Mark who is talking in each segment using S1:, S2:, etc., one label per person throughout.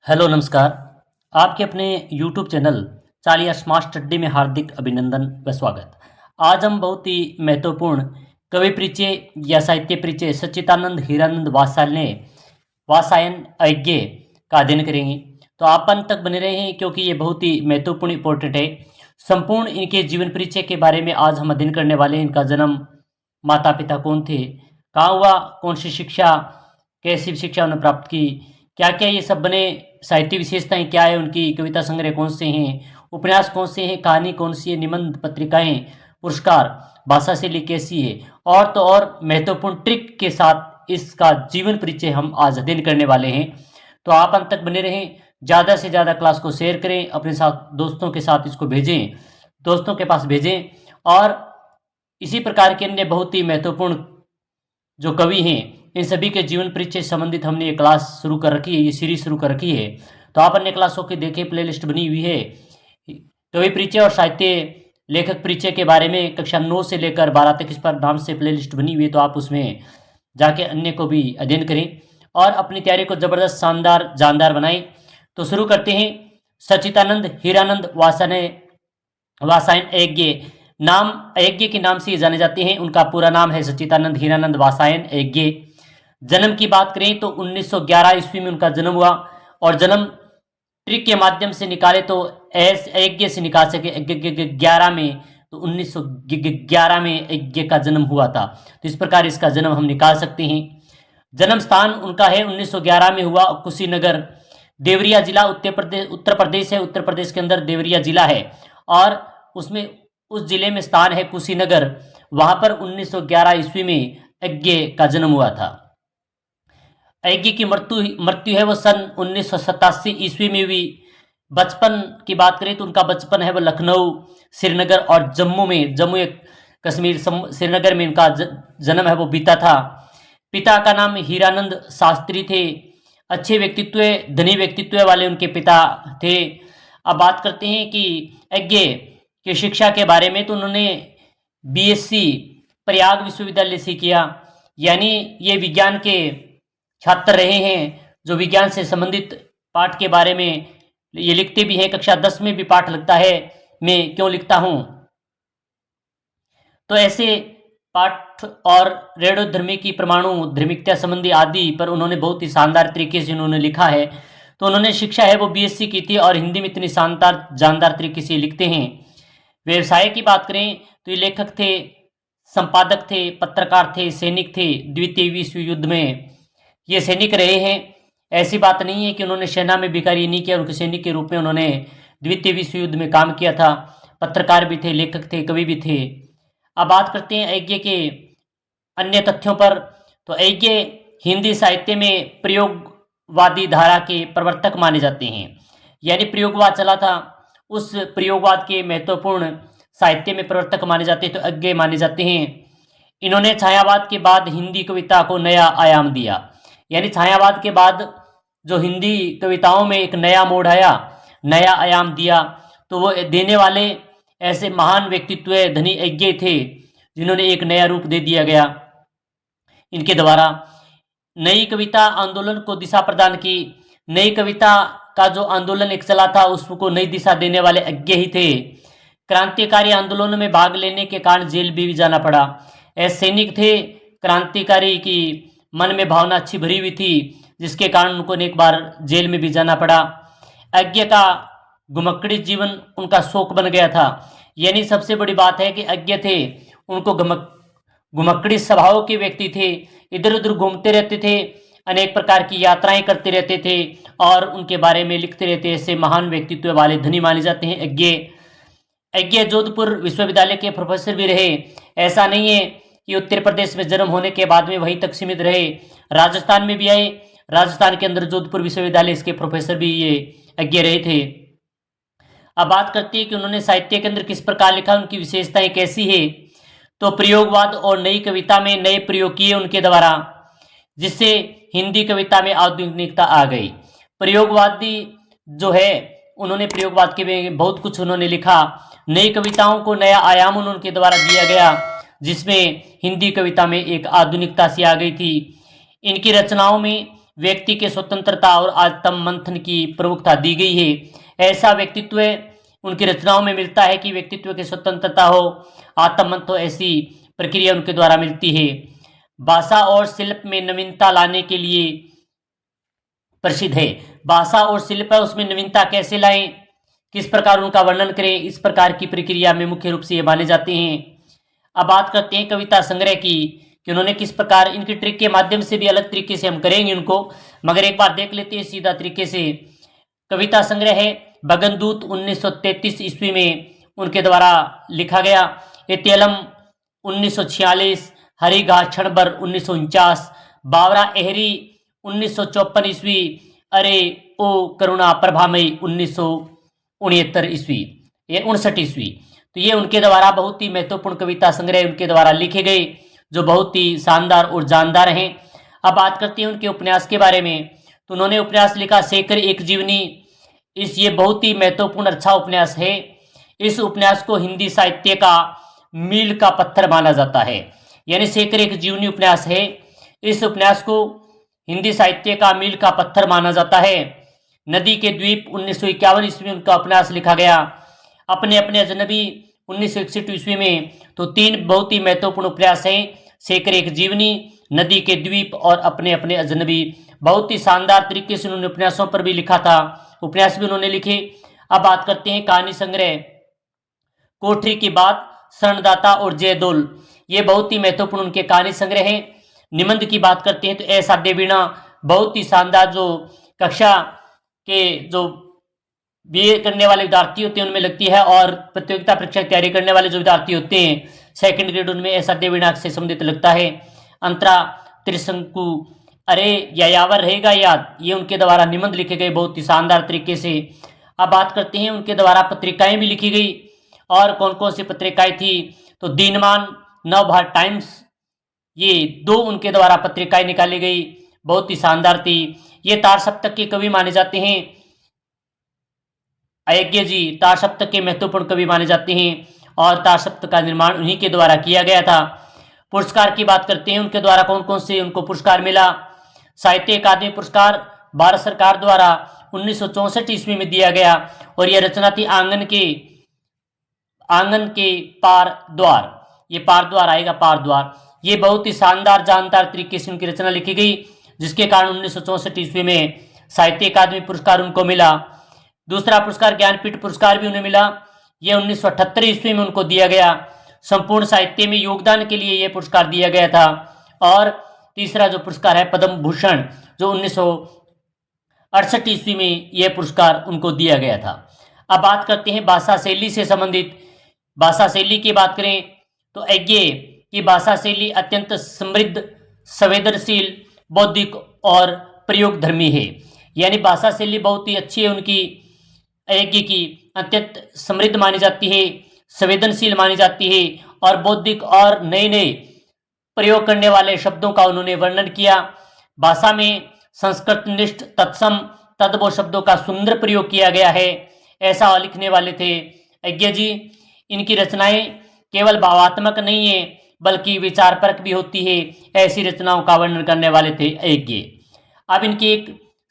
S1: Hello नमस्कार। आपके अपने यूट्यूब चैनल चालिया स्मार्ट स्टडी में हार्दिक अभिनंदन व स्वागत। आज हम बहुत ही महत्वपूर्ण कवि परिचय या साहित्य परिचय सच्चिदानंद हीरानंद वात्सायन अय्यर का अध्ययन करेंगे। तो आप अंत तक बने रहे हैं क्योंकि ये बहुत ही महत्वपूर्ण इंपॉर्टेंट है। संपूर्ण इनके जीवन परिचय के बारे में आज हम अध्ययन करने वाले हैं। इनका जन्म, माता पिता कौन थे, कहाँ हुआ, कौन सी शिक्षा, कैसी शिक्षा उन्होंने प्राप्त की, क्या क्या ये सब बने, साहित्य विशेषताएं क्या है उनकी, कविता संग्रह कौन से हैं, उपन्यास कौन से हैं, कहानी कौन सी है, निबंध, पत्रिकाएं, पुरस्कार, भाषा शैली कैसी है, और तो और महत्वपूर्ण ट्रिक के साथ इसका जीवन परिचय हम आज अध्ययन करने वाले हैं। तो आप अंत तक बने रहें। ज़्यादा से ज़्यादा क्लास को शेयर करें, अपने साथ दोस्तों के साथ इसको भेजें, दोस्तों के पास भेजें। और इसी प्रकार के अन्य बहुत ही महत्वपूर्ण जो कवि हैं इन सभी के जीवन परिचय संबंधित हमने ये क्लास शुरू कर रखी है, ये सीरीज शुरू कर रखी है। तो आप अन्य क्लासों की देखें, प्लेलिस्ट बनी हुई है। कवि परिचय और साहित्य लेखक परिचय के बारे में कक्षा 9 से लेकर 12 तक इस पर नाम से प्लेलिस्ट बनी हुई है। तो आप उसमें जाके अन्य को भी अध्ययन करें और अपनी तैयारी को ज़बरदस्त, शानदार, जानदार बनाएं। तो शुरू करते हैं। सच्चिदानंद हीरानंद वात्सायन अय्यर, नाम अय्यर के नाम से ये जाने जाते हैं। उनका पूरा नाम है सच्चिदानंद हीरानंद वात्सायन अय्यर। जन्म की बात करें तो 1911 ईस्वी में उनका जन्म हुआ और जन्म ट्रिक के माध्यम से निकाले तो अय्यर से निकाल सके 11 में, तो 1911 में अय्यर का जन्म हुआ था। तो इस प्रकार इसका जन्म हम निकाल सकते हैं। जन्म स्थान उनका है 1911 में हुआ कुशीनगर, देवरिया जिला, उत्तर प्रदेश है। उत्तर प्रदेश के अंदर देवरिया जिला है और उसमें उस जिले में स्थान है कुशीनगर। वहां पर 1911 ईस्वी में अय्यर का जन्म हुआ था। अय्यर की मृत्यु है वो सन 1987 ईस्वी में हुई। बचपन की बात करें तो उनका बचपन है वो लखनऊ, श्रीनगर और जम्मू कश्मीर, श्रीनगर में इनका जन्म है वो बीता था। पिता का नाम हीरानंद शास्त्री थे। अच्छे व्यक्तित्व, धनी व्यक्तित्व वाले उनके पिता थे। अब बात करते हैं कि अय्यर की शिक्षा के बारे में। तो उन्होंने बीएससी प्रयाग विश्वविद्यालय से किया, यानी ये विज्ञान के छात्र रहे हैं जो विज्ञान से संबंधित पाठ के बारे में ये लिखते भी हैं। कक्षा 10 में भी पाठ लगता है, मैं क्यों लिखता हूँ। तो ऐसे पाठ और रेडियोधर्मी की परमाणु धर्मिकता संबंधी आदि पर उन्होंने बहुत ही शानदार तरीके से उन्होंने लिखा है। तो उन्होंने शिक्षा है वो बीएससी की थी और हिंदी में इतनी शानदार जानदार तरीके से लिखते हैं। व्यवसाय की बात करें तो ये लेखक थे, संपादक थे, पत्रकार थे, सैनिक थे। द्वितीय विश्व युद्ध में ये सैनिक रहे हैं। ऐसी बात नहीं है कि उन्होंने सेना में भी कार्य नहीं किया, उनके सैनिक के रूप में उन्होंने द्वितीय विश्व युद्ध में काम किया था। पत्रकार भी थे, लेखक थे, कवि भी थे। अब बात करते हैं अय्यर के अन्य तथ्यों पर। तो अय्यर हिंदी साहित्य में प्रयोगवादी धारा के प्रवर्तक माने जाते हैं, यानी प्रयोगवाद चला था, उस प्रयोगवाद के महत्वपूर्ण साहित्य में प्रवर्तक माने जाते हैं। तो अय्यर माने जाते हैं। इन्होंने छायावाद के बाद हिंदी कविता को नया आयाम दिया, यानी छायावाद के बाद जो हिंदी कविताओं में एक नया मोड़ आया, नया आयाम दिया, तो वो देने वाले ऐसे महान व्यक्तित्व धनी अय्यर थे जिन्होंने एक नया रूप दे दिया गया। इनके द्वारा नई कविता आंदोलन को दिशा प्रदान की। नई कविता का जो आंदोलन एक चला था उसको नई दिशा देने वाले अय्यर ही थे। क्रांतिकारी आंदोलन में भाग लेने के कारण जेल भी जाना पड़ा। ऐसे सैनिक थे, क्रांतिकारी की मन में भावना अच्छी भरी हुई थी, जिसके कारण उनको एक बार जेल में भी जाना पड़ा। अय्यर का घुमक्कड़ी जीवन उनका शौक बन गया था, यानी सबसे बड़ी बात है कि अय्यर थे, उनको घुमक्कड़ी स्वभाव के व्यक्ति थे, इधर उधर घूमते रहते थे, अनेक प्रकार की यात्राएं करते रहते थे और उनके बारे में लिखते रहते। ऐसे महान व्यक्तित्व वाले धनी माने जाते हैं अय्यर जोधपुर विश्वविद्यालय के प्रोफेसर भी रहे। ऐसा नहीं है कि उत्तर प्रदेश में जन्म होने के बाद में वहीं तक सीमित रहे, राजस्थान में भी आए। राजस्थान के अंदर जोधपुर विश्वविद्यालय इसके प्रोफेसर भी ये अय्यर रहे थे। अब बात करते हैं कि उन्होंने साहित्य के अंदर किस प्रकार लिखा, उनकी विशेषताएं कैसी है। तो प्रयोगवाद और नई कविता में नए प्रयोग किए उनके द्वारा, जिससे हिंदी कविता में आधुनिकता आ गई। प्रयोगवादी जो है उन्होंने प्रयोगवाद के में बहुत कुछ उन्होंने लिखा। नई कविताओं को नया आयाम उनके द्वारा दिया गया, जिसमें हिंदी कविता में एक आधुनिकता सी आ गई थी। इनकी रचनाओं में व्यक्ति के स्वतंत्रता और आत्म मंथन की प्रमुखता दी गई है। ऐसा व्यक्तित्व उनकी रचनाओं में मिलता है कि व्यक्तित्व की स्वतंत्रता हो, आत्म मंथन हो, ऐसी प्रक्रिया उनके द्वारा मिलती है। भाषा और शिल्प में नवीनता लाने के लिए प्रसिद्ध है। भाषा और शिल्प है, उसमें नवीनता कैसे लाएं, किस प्रकार उनका वर्णन करें, इस प्रकार की प्रक्रिया में मुख्य रूप से ये माने जाते हैं। अब बात करते हैं कविता संग्रह की कि उन्होंने किस प्रकार, इनकी ट्रिक के माध्यम से भी अलग तरीके से हम करेंगे उनको, मगर एक बार देख लेते हैं सीधा तरीके से। कविता संग्रह है बगनदूत 1933 ईस्वी में उनके द्वारा लिखा गया। एतेलम 1946, हरिघास क्षणभर 1949, बावरा एहरी 1954 ईस्वी, अरे ओ करुणा प्रभामयी 1969 ईस्वी, ये 59 ईस्वी। तो ये उनके द्वारा बहुत ही महत्वपूर्ण कविता संग्रह उनके द्वारा लिखे गए, जो बहुत ही शानदार और जानदार हैं। अब बात करते हैं उनके उपन्यास के बारे में। तो उन्होंने उपन्यास लिखा शेखर एक जीवनी। ये बहुत ही महत्वपूर्ण अच्छा उपन्यास है। इस उपन्यास को हिंदी साहित्य का मील का पत्थर माना जाता है, यानी शेखर एक जीवनी उपन्यास है। इस उपन्यास को हिंदी साहित्य का मील का पत्थर माना जाता है। नदी के द्वीप 1951 ईस्वी में उनका उपन्यास लिखा गया। अपने अपने अजनबी 1961 ईस्वी में। तो तीन बहुत ही महत्वपूर्ण उपन्यास हैं, शेखर एक जीवनी, नदी के द्वीप और अपने अपने अजनबी। बहुत ही शानदार तरीके से उन्होंने उपन्यासों पर भी लिखा था, उपन्यास भी उन्होंने लिखे। अब बात करते हैं कहानी संग्रह। कोठरी की बात, शरणदाता और जयदोल, ये बहुत ही महत्वपूर्ण उनके कहानी संग्रह हैं। निबंध की बात करते हैं तो असाध्य वीणा, बहुत ही शानदार, जो कक्षा के जो बीए करने वाले विद्यार्थी होते हैं उनमें लगती है, और प्रतियोगिता परीक्षा की तैयारी करने वाले जो विद्यार्थी होते हैं सेकंड ग्रेड, उनमें असाध्य वीणा से संबंधित लगता है। अंतरा, त्रिशंकु, अरे यायावर रहेगा याद, ये उनके द्वारा निबंध लिखे गए बहुत ही शानदार तरीके से। अब बात करते हैं उनके द्वारा पत्रिकाएं भी लिखी गई, और कौन कौन सी पत्रिकाएं थी। तो दिनमान, नवभारत टाइम्स, ये दो उनके द्वारा पत्रिकाएं निकाली गई, बहुत ही शानदार थी। ये तार सप्तक के कवि माने जाते हैं। अयज्ञ जी तार सप्तक के महत्वपूर्ण कवि माने जाते हैं, और तार सप्तक का निर्माण उन्हीं के द्वारा किया गया था। पुरस्कार की बात करते हैं, उनके द्वारा कौन कौन से उनको पुरस्कार मिला। साहित्य अकादमी पुरस्कार भारत सरकार द्वारा 1964 ईस्वी में दिया गया, और यह रचना थी आंगन के पार द्वार, ये पार द्वार आएगा, पार द्वार। ये बहुत ही शानदार जानदार तरीके से उनकी रचना लिखी गई, जिसके कारण 1964 ईस्वी में साहित्य अकादमी पुरस्कार उनको मिला। दूसरा पुरस्कार ज्ञानपीठ पुरस्कार भी उन्हें मिला, यह 1978 ईस्वी में उनको दिया गया। संपूर्ण साहित्य में योगदान के लिए यह पुरस्कार दिया गया था। और तीसरा जो पुरस्कार है पद्म भूषण, जो 1968 ईस्वी में यह पुरस्कार उनको दिया गया था। अब बात करते हैं भाषा शैली से संबंधित। भाषा शैली की बात करें तो अज्ञे की भाषा शैली अत्यंत समृद्ध, संवेदनशील, बौद्धिक और प्रयोग धर्मी है। यानी भाषा शैली बहुत ही अच्छी है उनकी, अज्ञे की अत्यंत समृद्ध मानी जाती है, संवेदनशील मानी जाती है, और बौद्धिक और नए नए प्रयोग करने वाले शब्दों का उन्होंने वर्णन किया। भाषा में संस्कृतनिष्ठ, तत्सम, तद्भव शब्दों का सुंदर प्रयोग किया गया है, ऐसा लिखने वाले थे अज्ञे जी। इनकी रचनाएं केवल भावात्मक नहीं है बल्कि विचारपरक भी होती है, ऐसी रचनाओं का वर्णन करने वाले थे अज्ञे। अब इनकी एक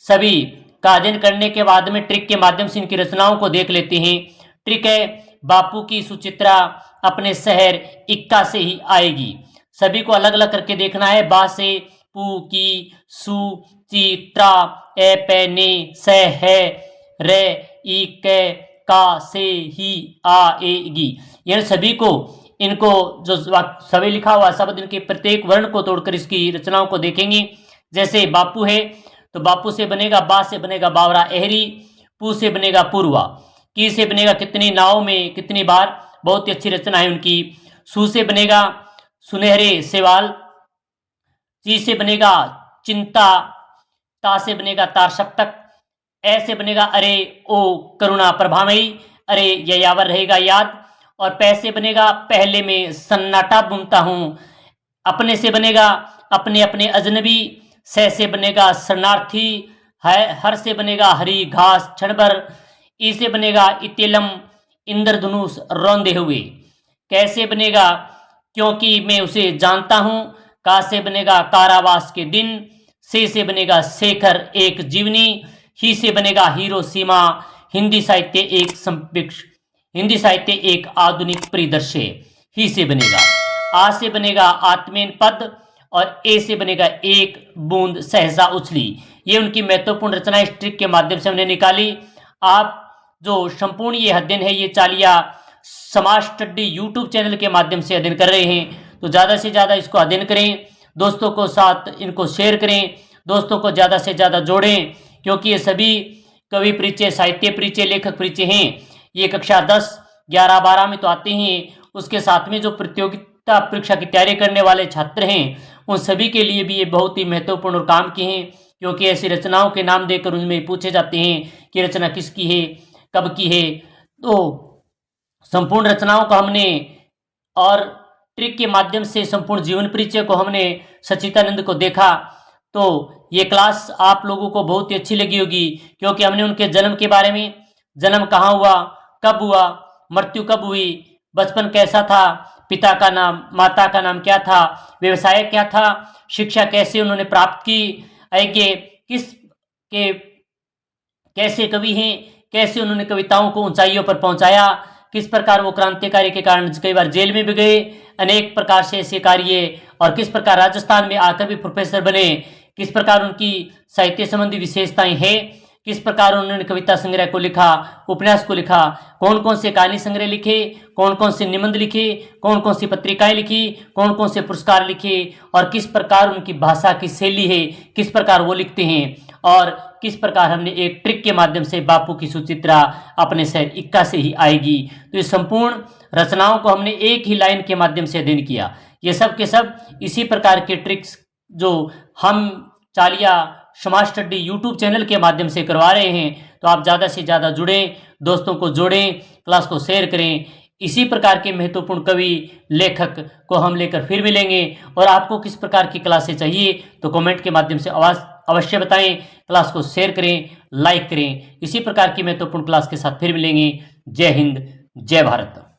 S1: सभी का अध्ययन करने के बाद में ट्रिक के माध्यम से इनकी रचनाओं को देख लेते हैं। ट्रिक है बापू की सुचित्रा अपने शहर इक्का से ही आएगी। सभी को अलग अलग करके देखना है। बा से पू की सु चित्रा ए पे ने से है रे ई के का से ही आएगी। यानी सभी को इनको जो सभी लिखा हुआ शब्द इनके प्रत्येक वर्ण को तोड़कर इसकी रचनाओं को देखेंगे। जैसे बापू है तो बापू से बनेगा, बा से बनेगा बावरा एहरी, पू से बनेगा पूर्वा, की से बनेगा कितनी नाव में कितनी बार, बहुत ही अच्छी रचना है उनकी। सु से बनेगा सुनहरे सेवाल, ची से बनेगा चिंता, ता से बनेगा तार सप्तक, ए से बनेगा अरे ओ करुणा प्रभामयी, अरे यायावर रहेगा याद, और पै से बनेगा पहले में सन्नाटा बुनता हूँ, अपने से बनेगा अपने अपने अजनबी, से बनेगा शरणार्थी, है हर से बनेगा हरी घास क्षणभर, ई से बनेगा इतेलम इंद्रधनुष रौंदे हुए, कैसे बनेगा क्योंकि मैं उसे जानता हूँ, का से बनेगा कारावास के दिन, से बनेगा शेखर एक जीवनी, ही से बनेगा हिरोशिमा, हिंदी साहित्य एक संपिक्ष, हिंदी साहित्य एक आधुनिक परिदृश्य, ही से बनेगा। आ से बनेगा आत्मेन पद और ए से बनेगा एक बूंद सहसा उछली। ये उनकी महत्वपूर्ण रचना इस ट्रिक के माध्यम से हमने निकाली। आप जो संपूर्ण ये अध्ययन है ये चालिया समाज स्टडी यूट्यूब चैनल के माध्यम से अध्ययन कर रहे हैं, तो ज़्यादा से ज़्यादा इसको अध्ययन करें, दोस्तों को साथ इनको शेयर करें, दोस्तों को ज़्यादा से ज़्यादा जोड़ें, क्योंकि ये सभी कवि परिचय, साहित्य परिचय, लेखक परिचय हैं। ये कक्षा 10, 11, 12 में तो आते हैं, उसके साथ में जो प्रतियोगिता परीक्षा की तैयारी करने वाले छात्र हैं उन सभी के लिए भी ये बहुत ही महत्वपूर्ण और काम की हैं, क्योंकि ऐसी रचनाओं के नाम देकर उनमें पूछे जाते हैं कि रचना किसकी है, कब की है। तो संपूर्ण रचनाओं को हमने और ट्रिक के माध्यम से संपूर्ण जीवन परिचय को हमने सच्चिदानंद को देखा, तो ये क्लास आप लोगों को बहुत ही अच्छी लगी होगी, क्योंकि हमने उनके जन्म के बारे में, जन्म कहाँ हुआ, कब हुआ, मृत्यु कब हुई, बचपन कैसा था, पिता का नाम, माता का नाम क्या था, व्यवसाय क्या था, शिक्षा कैसे उन्होंने प्राप्त की, आगे किस के कैसे कवि हैं, कैसे उन्होंने कविताओं को ऊंचाइयों पर पहुंचाया, किस प्रकार वो क्रांतिकारी के कारण कई बार जेल में भी गए, अनेक प्रकार से ऐसे कार्य, और किस प्रकार राजस्थान में आकर भी प्रोफेसर बने, किस प्रकार उनकी साहित्य संबंधी विशेषताएं हैं, किस प्रकार उन्होंने कविता संग्रह को लिखा, उपन्यास को लिखा, कौन कौन से कहानी संग्रह लिखे, कौन कौन से निबंध लिखे, कौन कौन सी पत्रिकाएं लिखी, कौन कौन से पुरस्कार लिखे, और किस प्रकार उनकी भाषा की शैली है, किस प्रकार वो लिखते हैं, और किस प्रकार हमने एक ट्रिक के माध्यम से बापू की सुचित्रा अपने शहर इक्का से ही आएगी। तो ये संपूर्ण रचनाओं को हमने एक ही लाइन के माध्यम से अध्ययन किया। ये सब के सब इसी प्रकार के ट्रिक्स जो हम चालिया समाज स्टडी यूट्यूब चैनल के माध्यम से करवा रहे हैं, तो आप ज़्यादा से ज़्यादा जुड़ें, दोस्तों को जोड़ें, क्लास को शेयर करें। इसी प्रकार के महत्वपूर्ण कवि, लेखक को हम लेकर फिर मिलेंगे, और आपको किस प्रकार की क्लासें चाहिए तो कमेंट के माध्यम से अवश्य बताएं, क्लास को शेयर करें, लाइक करें। इसी प्रकार की महत्वपूर्ण क्लास के साथ फिर मिलेंगे। जय हिंद, जय भारत।